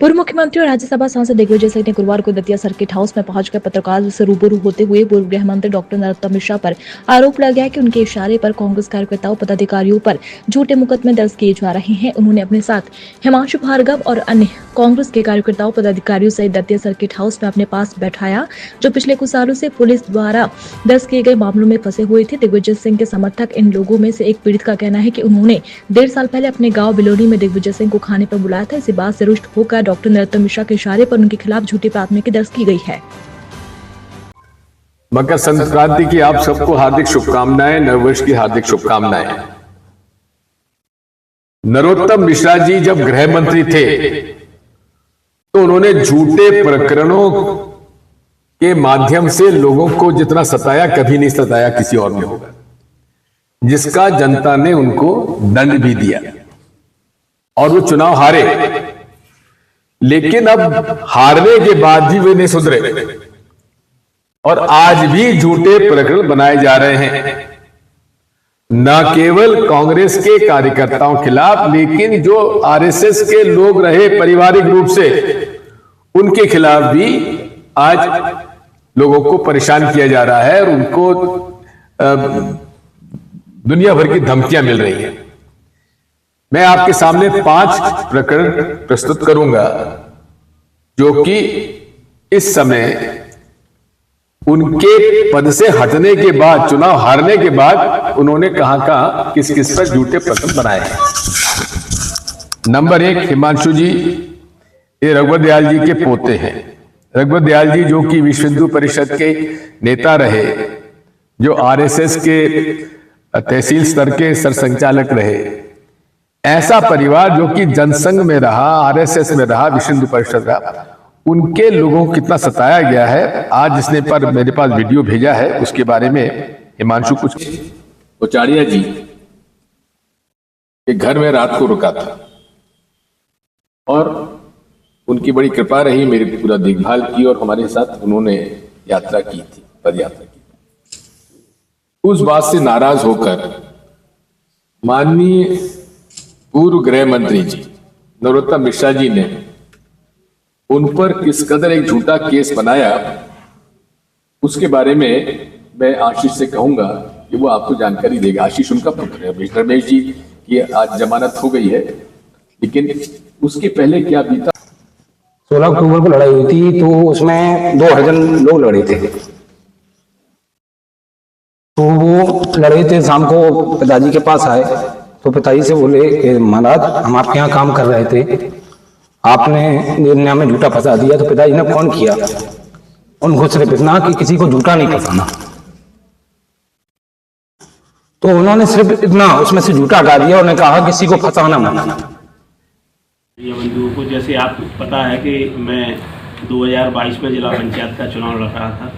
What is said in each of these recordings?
पूर्व मुख्यमंत्री और राज्यसभा सांसद दिग्विजय सिंह ने गुरुवार को दतिया सर्किट हाउस में पहुंचकर पत्रकारों से रूबरू होते हुए पूर्व गृह मंत्री डॉक्टर नरोत्तम मिश्रा पर आरोप लगाया कि उनके इशारे पर कांग्रेस कार्यकर्ताओं पदाधिकारियों पर झूठे मुकदमे दर्ज किए जा रहे हैं। उन्होंने अपने साथ हिमांशु भार्गव और अन्य कांग्रेस के कार्यकर्ताओं पदाधिकारियों सहित दतिया सर्किट हाउस में अपने पास बैठाया, जो पिछले कुछ सालों से पुलिस द्वारा दर्ज किए गए मामलों में फंसे हुए थे। दिग्विजय सिंह के समर्थक इन लोगों में से एक पीड़ित का कहना है कि उन्होंने 1.5 साल पहले अपने गांव बिलोनी में दिग्विजय सिंह को खाने पर बुलाया था। इसी बात से रुष्ट होकर डॉक्टर नरोत्तम मिश्रा के इशारे पर उनके खिलाफ झूठी प्राथमिकी दर्ज की गई है। मकर संक्रांति की आप सबको हार्दिक शुभकामनाएं, नववर्ष की हार्दिक शुभकामनाएं। नरोत्तम मिश्रा जी जब गृह मंत्री थे तो उन्होंने झूठे प्रकरणों के माध्यम से लोगों को जितना सताया कभी नहीं सताया किसी और ने होगा, जिसका जनता ने उनको दंड भी दिया और वो चुनाव हारे। लेकिन अब हारने के बाद भी वे नहीं सुधरे और आज भी झूठे प्रकरण बनाए जा रहे हैं, न केवल कांग्रेस के कार्यकर्ताओं खिलाफ, लेकिन जो आरएसएस के लोग रहे परिवारिक रूप से उनके खिलाफ भी आज लोगों को परेशान किया जा रहा है और उनको दुनिया भर की धमकियां मिल रही हैं। मैं आपके सामने 5 प्रकरण प्रस्तुत करूंगा जो कि इस समय उनके पद से हटने के बाद, चुनाव हारने के बाद उन्होंने कहां किस किस पर झूठे प्रकरण बनाए हैं। नंबर 1, हिमांशु जी, ये रघुवर दयाल जी के पोते हैं। रघुवर दयाल जी जो कि विश्व हिंदू परिषद के नेता रहे, जो आरएसएस के तहसील स्तर के सरसंचालक रहे, ऐसा परिवार जो कि जनसंघ में रहा, आरएसएस में रहा, विश्व हिंदू परिषद रहा, उनके लोगों को कितना सताया गया है। आज जिसने पर मेरे पास वीडियो भेजा है उसके बारे में हिमांशु कुछ उचाड़िया जी के घर में रात को रुका था और उनकी बड़ी कृपा रही, मेरी पूरा देखभाल की और हमारे साथ उन्होंने यात्रा की थी, पद यात्रा की। उस बात से नाराज होकर माननीय पूर्व गृह मंत्री जी नरोत्तम मिश्रा जी ने उन पर किस कदर एक झूठा केस बनाया, उसके बारे में मैं आशीष से कहूंगा कि वो आपको जानकारी देगा। आशीष उनका पुत्र है। रमेश जी की आज जमानत हो गई है, लेकिन उसके पहले क्या बीता। 16 अक्टूबर को लड़ाई हुई थी तो उसमें 2 अर्जन लोग लड़े थे। तो वो लड़े थे, शाम को पिताजी के पास आए तो पिताजी से बोले कि महाराज हम आपके यहाँ काम कर रहे थे, आपने निर्णय में झूठा फंसा दिया। तो पिताजी ने फोन किया उनको सिर्फ इतना कि किसी को झूठा नहीं फंसाना। तो उन्होंने सिर्फ इतना उसमें से झूठा हटा दिया, उन्होंने कहा किसी को फंसाना मत। ये बंधुओं को जैसे आपको पता है कि मैं 2022 में जिला पंचायत का चुनाव लड़ रहा था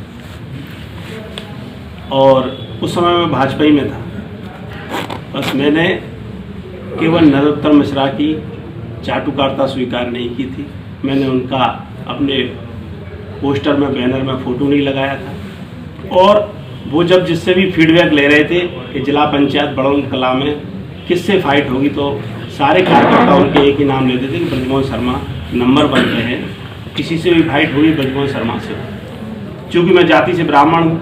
और उस समय मैं भाजपा ही में था। बस मैंने केवल नरोत्तम मिश्रा की चाटुकारिता स्वीकार नहीं की थी। मैंने उनका अपने पोस्टर में, बैनर में फोटो नहीं लगाया था और वो जब जिससे भी फीडबैक ले रहे थे कि जिला पंचायत बड़ौन कला में किससे फाइट होगी, तो सारे कार्यकर्ता उनके एक ही नाम लेते थे कि ब्रजमोहन शर्मा नंबर 1 पे है, किसी से भी फाइट होगी ब्रजमोहन शर्मा से। चूँकि मैं जाति से ब्राह्मण हूँ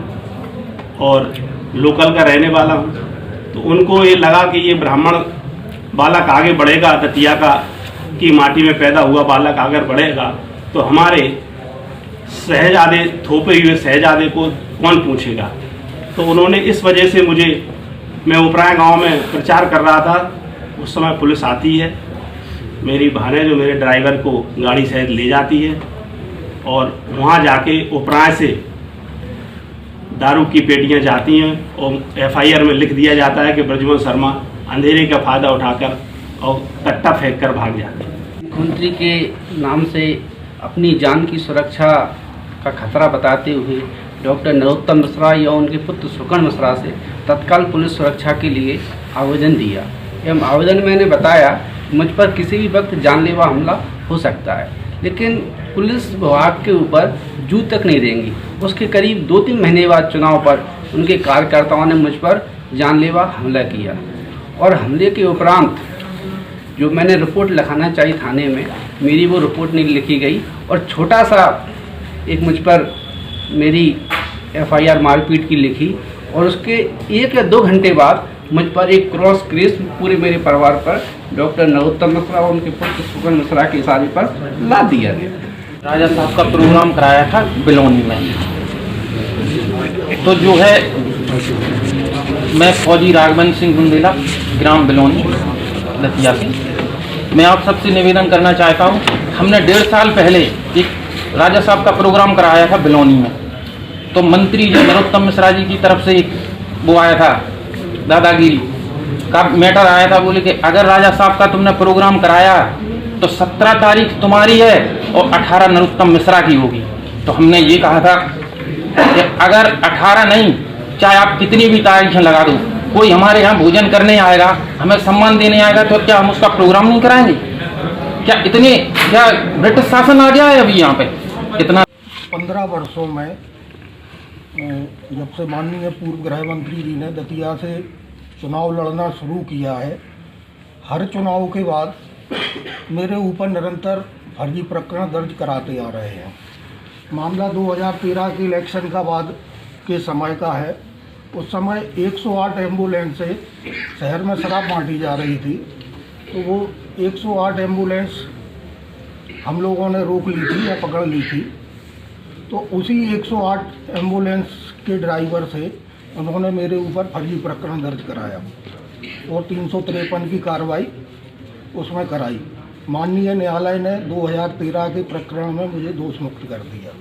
और लोकल का रहने वाला हूँ, तो उनको ये लगा कि ये ब्राह्मण बालक आगे बढ़ेगा, दतिया का की माटी में पैदा हुआ बालक आगे बढ़ेगा तो हमारे शहजादे, थोपे हुए शहजादे को कौन पूछेगा। तो उन्होंने इस वजह से मुझे, मैं उपराय गांव में प्रचार कर रहा था, उस समय पुलिस आती है, मेरी बहनें जो मेरे ड्राइवर को गाड़ी सहित ले जाती है और वहाँ जाके उपराय से दारू की पेटियाँ जाती हैं और एफआईआर में लिख दिया जाता है कि ब्रजमोहन शर्मा अंधेरे का फायदा उठाकर और कट्टा फेंक कर भाग जाते हैं। मुख्यमंत्री के नाम से अपनी जान की सुरक्षा का खतरा बताते हुए डॉक्टर नरोत्तम मिश्रा या उनके पुत्र सुकर्ण मिश्रा से तत्काल पुलिस सुरक्षा के लिए आवेदन दिया। एवं आवेदन में मैंने बताया मुझ पर किसी भी वक्त जानलेवा हमला हो सकता है, लेकिन पुलिस विभाग के ऊपर जू तक नहीं देंगी। उसके करीब 2-3 महीने बाद चुनाव पर उनके कार्यकर्ताओं ने मुझ पर जानलेवा हमला किया और हमले के उपरांत जो मैंने रिपोर्ट लिखाना चाहिए थाने में, मेरी वो रिपोर्ट नहीं लिखी गई और छोटा सा एक मुझ पर मेरी FIR मारपीट की लिखी और उसके 1 या 2 घंटे बाद मुझ पर एक क्रॉस केस पूरे मेरे परिवार पर डॉक्टर नरोत्तम मिश्रा और उनके पुत्र सुगन मिश्रा के इशारे पर ला दिया गया। राजा साहब का प्रोग्राम कराया था बिलोनी में, तो जो है मैं फौजी राघवंत सिंह बुंदेला, ग्राम बिलोनी, दतिया से, मैं आप सबसे निवेदन करना चाहता हूँ, हमने 1.5 साल पहले एक राजा साहब का प्रोग्राम कराया था बिलोनी में, तो मंत्री जी नरोत्तम मिश्रा जी की तरफ से एक वो आया था, दादागिरी का मैटर आया था, बोले कि अगर राजा साहब का तुमने प्रोग्राम कराया तो 17 तारीख तुम्हारी है और 18 नरोत्तम मिश्रा की होगी। तो हमने ये कहा था कि अगर 18 नहीं, चाहे आप कितनी भी तारीखें लगा दो, कोई हमारे यहाँ भोजन करने आएगा, हमें सम्मान देने आएगा, तो क्या हम उसका प्रोग्राम नहीं कराएंगे? क्या ब्रिटिश शासन आ गया है अभी यहाँ पे इतना? 15 वर्षों में जब से माननीय पूर्व गृह मंत्री जी ने दतिया से चुनाव लड़ना शुरू किया है, हर चुनाव के बाद मेरे ऊपर निरंतर फर्जी प्रकरण दर्ज कराते आ रहे हैं। मामला 2013 के इलेक्शन का बाद के समय का है। उस समय 108 एम्बुलेंस से शहर में शराब बांटी जा रही थी, तो वो 108 एम्बुलेंस हम लोगों ने रोक ली थी या पकड़ ली थी। तो उसी 108 एम्बुलेंस के ड्राइवर से उन्होंने मेरे ऊपर फर्जी प्रकरण दर्ज कराया और 353 की कार्रवाई उसमें कराई। माननीय न्यायालय ने 2013 के प्रकरण में मुझे दोष मुक्त कर दिया।